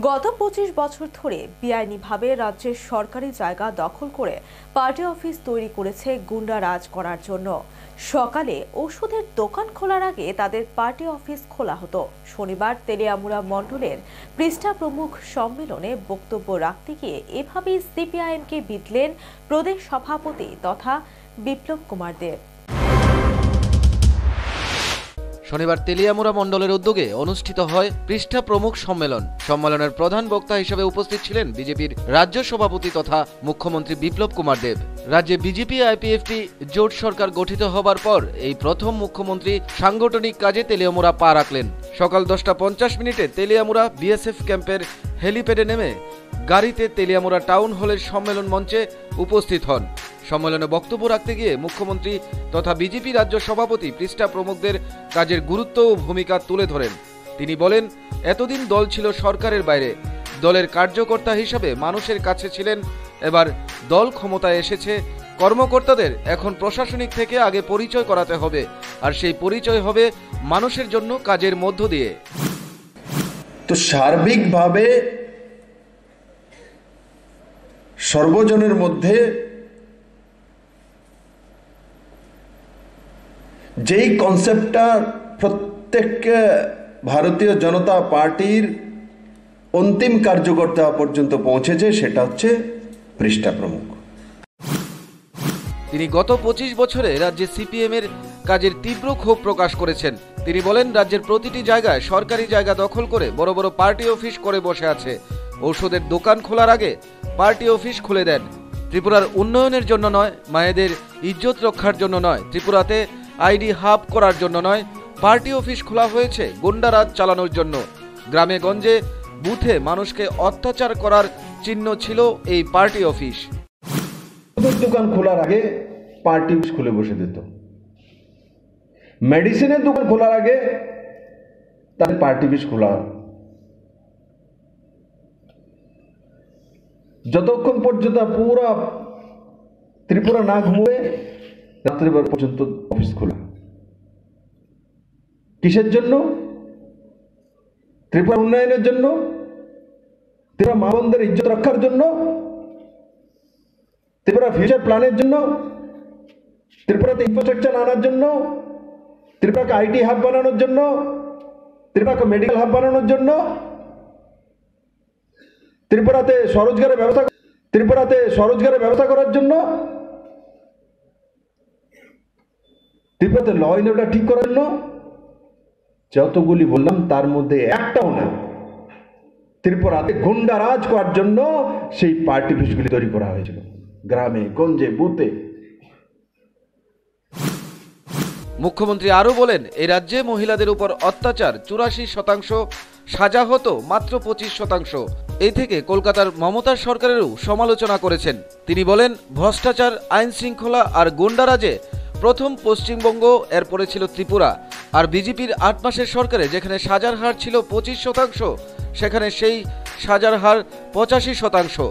গত ২৫ বছর ধরে বেআইনিভাবে রাজ্যের সরকারি জায়গা দখল করে পার্টি অফিস তৈরি করেছে গুন্ডা রাজ করার জন্য। সকালে ওষুধের দোকান খোলার আগে তাদের পার্টি অফিস খোলা হতো। শনিবার তেলিয়ামুড়া মণ্ডলের পৃষ্ঠা প্রমুখ সম্মেলনে বক্তব্য রাখতে গিয়ে এভাবেই সিপিআইএমকে বিঁধলেন প্রদেশ সভাপতি তথা বিপ্লব কুমার দেব। শনিবার তেলিয়ামুড়া মণ্ডলের উদ্যোগে অনুষ্ঠিত হয় পৃষ্ঠা প্রমুখ সম্মেলন। সম্মেলনের প্রধান বক্তা হিসেবে উপস্থিত ছিলেন বিজেপির রাজ্য সভাপতি তথা মুখ্যমন্ত্রী বিপ্লব কুমার দেব। রাজ্যে বিজেপি আইপিএফটি জোট সরকার গঠিত হবার পর এই প্রথম মুখ্যমন্ত্রী সাংগঠনিক কাজে তেলিয়ামুড়া পা রাখলেন। সকাল 10:50 তেলিয়ামুড়া বিএসএফ ক্যাম্পের হেলিপ্যাডে নেমে গাড়িতে তেলিয়ামুড়া টাউন হলের সম্মেলন মঞ্চে উপস্থিত হন। সম্মেলনে বক্তব্য রাখতে গিয়ে মুখ্যমন্ত্রী তথা বিজেপি রাজ্য সভাপতি পৃষ্ঠা প্রমুখদের কাজের গুরুত্ব ও ভূমিকা তুলে ধরেন। তিনি বলেন, এতদিন দল ছিল সরকারের বাইরে, দলের কার্যকর্তা হিসাবে মানুষের কাছে ছিলেন। এবার দল ক্ষমতায় এসেছে, কর্মকর্তাদের এখন প্রশাসনিক থেকে আগে পরিচয় করাতে হবে, আর সেই পরিচয় হবে মানুষের জন্য কাজের মধ্য দিয়ে। তো সার্বিকভাবে সর্বজনের মধ্যে যেই কনসেপ্টটা প্রত্যেক ভারতীয় জনতা পার্টির অন্তিম কার্যকর্তা পর্যন্ত পৌঁছেছে, সেটা হচ্ছে পৃষ্ঠা প্রমুখ। তিনি গত 25 বছরে রাজ্যে সিপিএম এর কাজের তীব্র ক্ষোভ প্রকাশ করেছেন। তিনি বলেন, রাজ্যের প্রতিটি জায়গায় সরকারি জায়গা দখল করে বড় বড় পার্টি অফিস করে বসে আছে। ঔষধের দোকান খোলার আগে পার্টি অফিস খুলে দেন। ত্রিপুরার উন্নয়নের জন্য নয়, মায়েদের ইজ্জত রক্ষার জন্য নয়, ত্রিপুরাতে আইডি হাব করার জন্য নয়, পার্টি অফিস খোলা হয়েছে গুন্ডারাজ চালানোর জন্য। গ্রামে গঞ্জে বুথে মানুষকে অত্যাচার করার চিহ্ন ছিল এই পার্টি অফিস। দোকান খোলার আগে পার্টি অফিস খুলে বসে দিত, মেডিসিনের দোকান খোলার আগে তার পার্টি অফিস খোলা। যতক্ষণ পর্যন্ত পুরা ত্রিপুরা না ঘুমোবে রাত্রিবার পর্যন্ত অফিস খোলা। কিসের জন্য? ত্রিপুরা উন্নয়নের জন্য, ত্রিপুরা মা বোনদের ইজ্জত রক্ষার জন্য, ত্রিপুরা ফিউচার প্ল্যানের জন্য, ত্রিপুরাতে ইনফ্রাস্ট্রাকচার আনার জন্য, ত্রিপুরাকে আইটি হাব বানানোর জন্য, ত্রিপুরাকে মেডিকেল হাব বানানোর জন্য, ত্রিপুরাতে স্বরোজগারের ব্যবস্থা করার জন্য, ত্রিপুরাতে ল অ্যান্ড অর্ডার ঠিক করার জন্য। যতগুলি বললাম তার মধ্যে একটাও না ত্রিপুরাতে গুন্ডা রাজ করার জন্য সেই পার্টি অফিসগুলি তৈরি করা হয়েছিল, গ্রামে গঞ্জে বুথে। মুখ্যমন্ত্রী আরও বলেন, এই রাজ্যে মহিলাদের উপর অত্যাচার 84%, সাজা হতো মাত্র 25%। এই থেকে কলকাতার মমতা সরকারেরও সমালোচনা করেছেন। তিনি বলেন, ভ্রষ্টাচার, আইন শৃঙ্খলা আর গুন্ডারাজে প্রথম পশ্চিমবঙ্গ, এরপরে ছিল ত্রিপুরা। আর বিজেপির 8 মাসের সরকারে যেখানে সাজার হার ছিল 25%, সেখানে সেই সাজার হার 85%।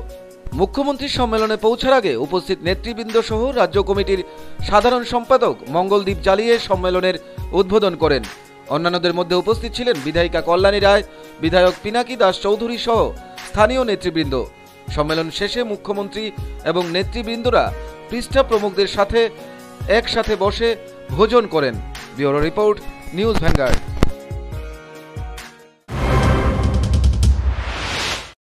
মুখ্যমন্ত্রী সম্মেলনে পৌঁছার আগে উপস্থিত নেতৃবৃন্দ সহ রাজ্য কমিটির সাধারণ সম্পাদক মঙ্গলদীপ জ্বালিয়ে সম্মেলনের উদ্বোধন করেন। অন্যান্যদের মধ্যে উপস্থিত ছিলেন বিধায়িকা কল্যাণী রায়, বিধায়ক পিনাকি দাস চৌধুরী সহ স্থানীয় নেতৃবৃন্দ। সম্মেলন শেষে মুখ্যমন্ত্রী এবং নেতৃবৃন্দরা পৃষ্ঠা প্রমুখদের সাথে একসাথে বসে ভোজন করেন। Bureau report, news vanguard.